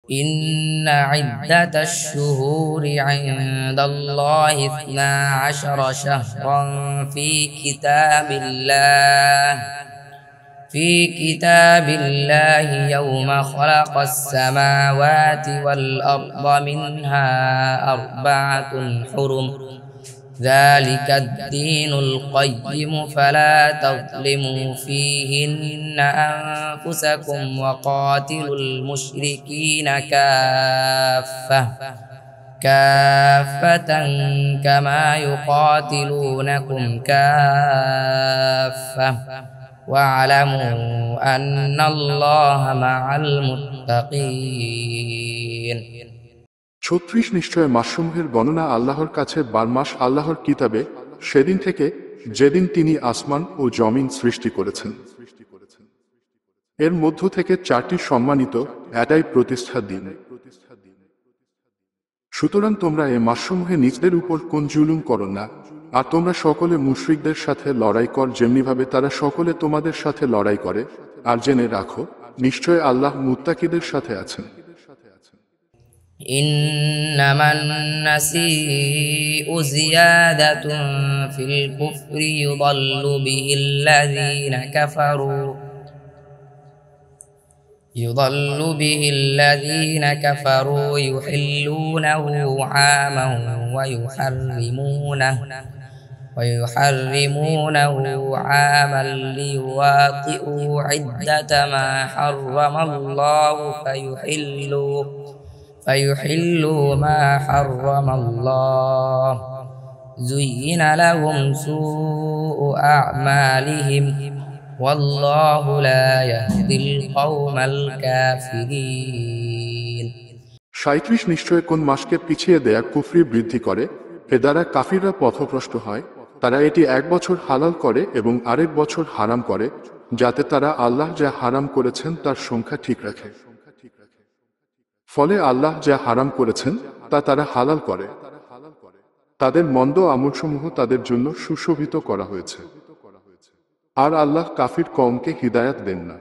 إن عدة الشهور عند الله 12 شهرا في كتاب الله يوم خلق السماوات والأرض منها 4 حرم ذلك الدين القيم فلا تظلموا فيهن أنفسكم وقاتلوا المشركين كافة كما يقاتلونكم كافة واعلموا أن الله مع المتقين 36 নিশ্চয় মাসসমূহের গণনা আল্লাহর কাছে 12 মাস আল্লাহর কিতাবে সেদিন থেকে যেদিন তিনি আসমান ও জমিন সৃষ্টি করেছেন। এর মধ্য থেকে 4টি সম্মানিত, এটাই প্রতিষ্ঠার দিন। সুতরাং তোমরা এ মাসসমূহে নিজেদের উপর কোন জুলুম করো না, আর তোমরা সকলে মুশরিকদের সাথে লড়াই কর যেমনিভাবে তারা সকলে তোমাদের সাথে লড়াই করে, আর জেনে রাখো নিশ্চয় আল্লাহ মুত্তাকিদের সাথে আছেন। إنما النسيء زيادة في الكفر يضل به الذين كفروا يحلونه عاما ويحرمونه عاما ليواطئوا عدة ما حرم الله فيحلوا ما حرم الله زين لهم سوء أعمالهم والله لا يهدي القوم الكافرين 37 নিশ্চয় কোন মাসকে পিছিয়ে দেয়া কুফরি বৃদ্ধি করে, এ দ্বারা কাফিররা পথভ্রষ্ট হয়। তারা এটি 1 বছর হালাল করে এবং আরেক বছর হারাম করে, যাতে তারা আল্লাহ যা হারাম করেছেন তার সংখ্যা ঠিক রাখে। ফলে আল্লাহ যা হারাম করেছেন তা তারা হালাল করে। তাদের মন্দ আমলসমূহ তাদের জন্য সুশোভিত করা হয়েছে, আর আল্লাহ কাফির কওমকে হিদায়াত দেন না।